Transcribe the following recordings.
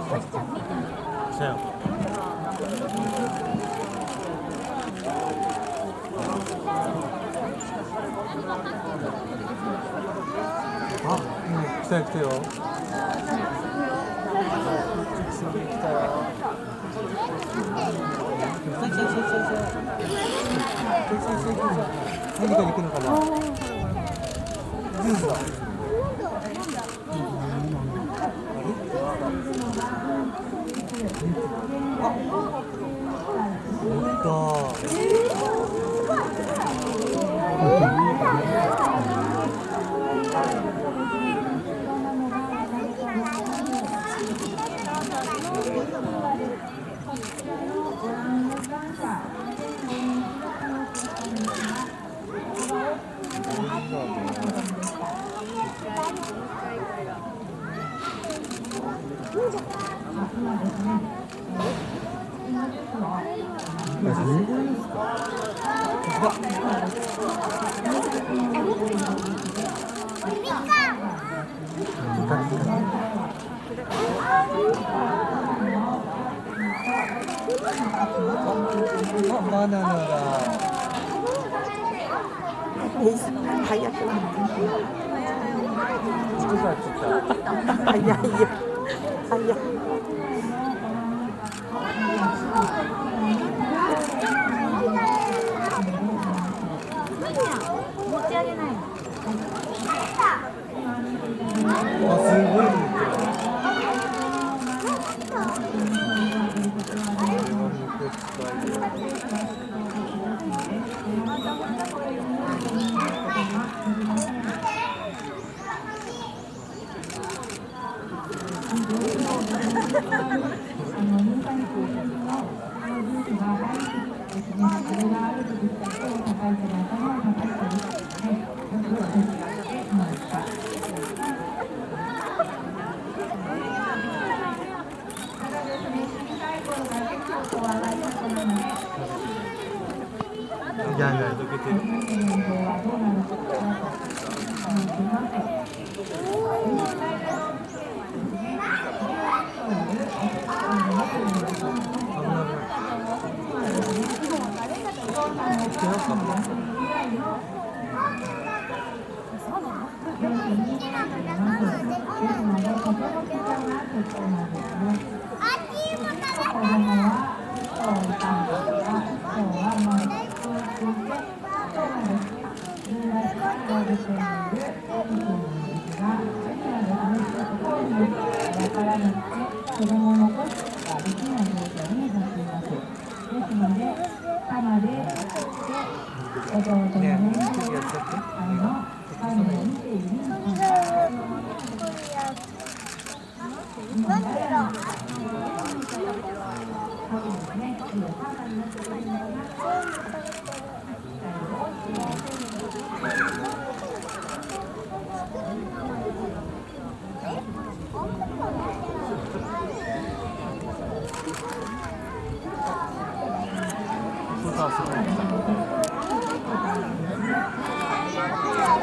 あ、来たよ来たよ。来たよ。何が行くのかな。ジュースだ。バナナだ。早くな早いよ。早い。持ち上げない。あ、すごい。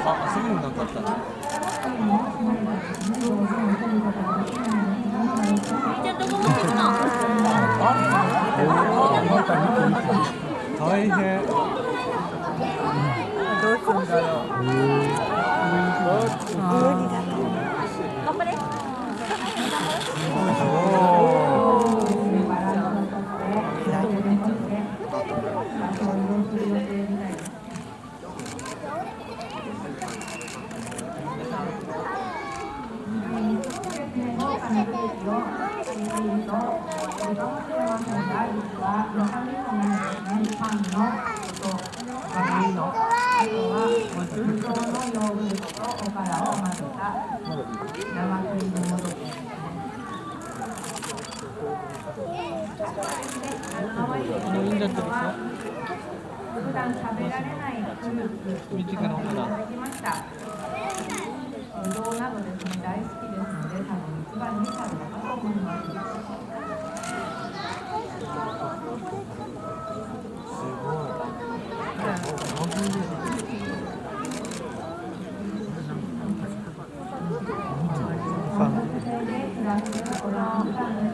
あ、すぐになんかあったね。大変。どうするんだろう。無理だと。頑張れ。普段食べられないフルーツをいただきました。ぶどうなどですね、大好きですので、多分一番に食べたと思います。すご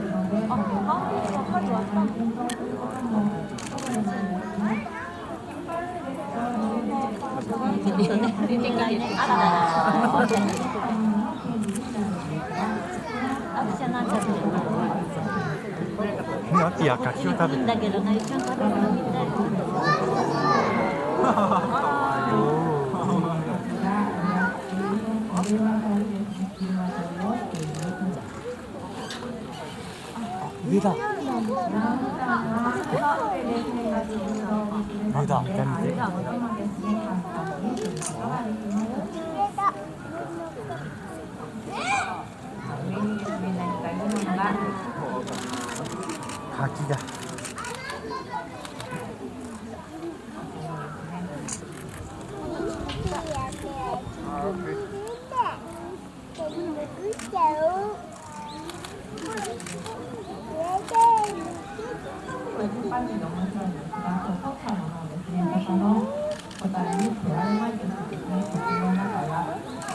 い。アキや柿を食べてる。だけどね、一緒に食べるのみたい。上だ。上だ。見て。柿だ。パンジーの面白いんですが、トッカーの方ですね、他の個体に加えまいとしてですね、口の中が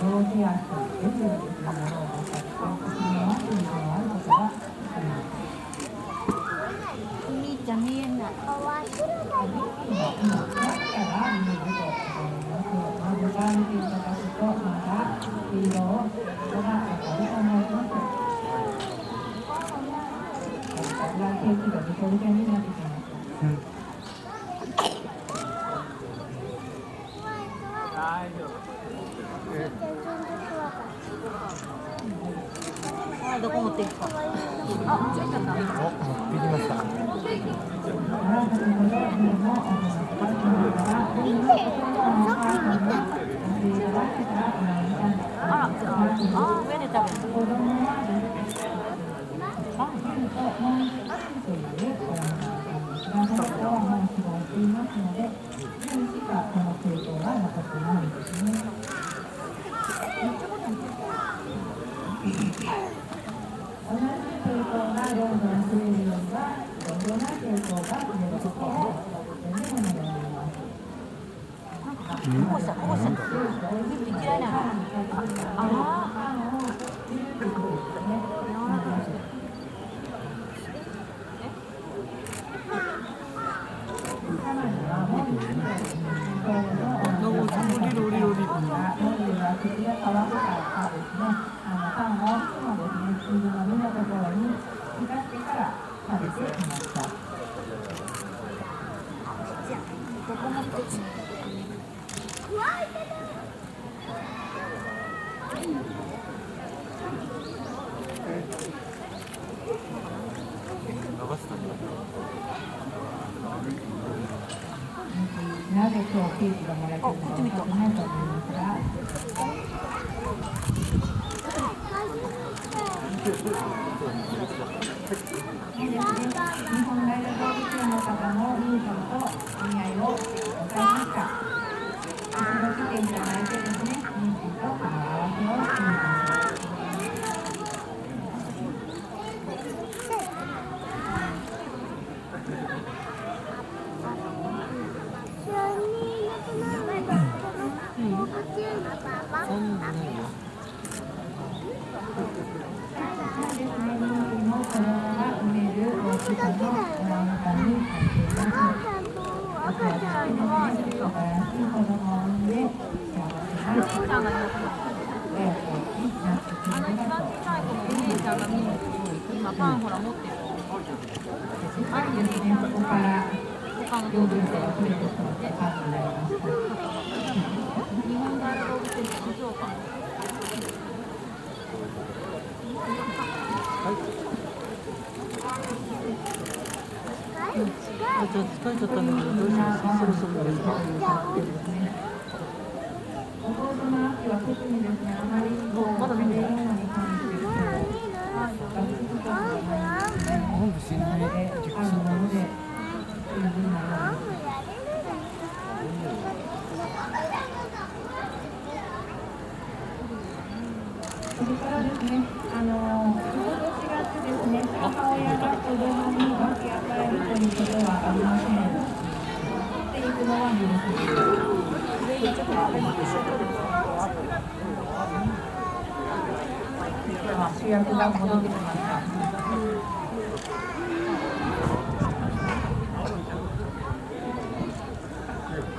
両手足、レジのですね、ものを出したりと、口のマッチのあることがわかります。お兄ちゃん見えない。今、姿が見えると思います。まずから見ていただくと、まだ黄色がわかると思います。景気がぐちゃぐちゃになってきました。どこ持っていくか。持ってきました。上で食べる。こうした。嫌いなの。なぜ今日ケーキがもらえてるのか分からないと思いますが、日本大学動物園の方のミートとお見合いをございました。後ろ来ていただいてですね、ミートと顔合わせをしています。今パンほら持ってる。はい、ですね、ここから養分が溢れてしまったパンになりました。日本大学動物園静岡。ちょっと疲れちゃったんだけど、どうします？そろそろですか？弟の秋は特にですね、あまりまだ見ない。本部死んだね。それからですね、ちょうど4月ですね、母親が子供に分け与えるということはありません。っていうのは主役が戻ってきました。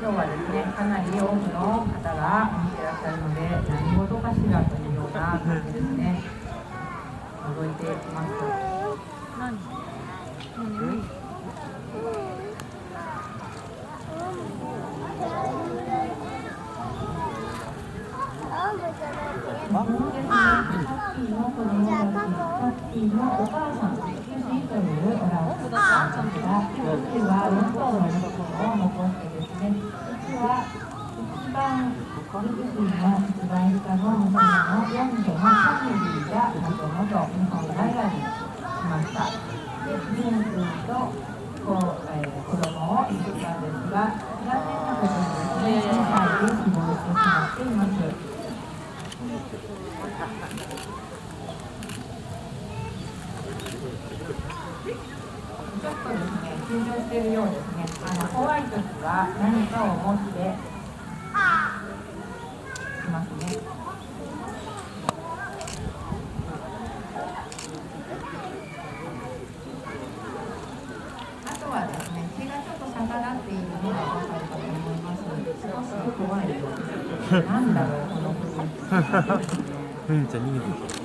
今日はですね、かなり多くの方が見てらっしゃるので、何事かしらというような感じですね。覗いていきます。何？もう眠い。さっきの子供たち、さっきのお母さん、福士というオランウータンさんですが、今日は4頭の猫を残してですね、実は一番福士の一番下の娘の4度のファミリーがもともと日本大学にしました。で、純君と子供を作ったんですが、残念なことにですね、2歳で死亡してしまっています。ちょっとですね、緊張しているようですね。怖いときは何かを持っていますね。あとはですね、毛がちょっと逆立っているのがわかるかと思います。少し怖いようです。なんだろう、この雰囲気。うん、じゃあ逃げて。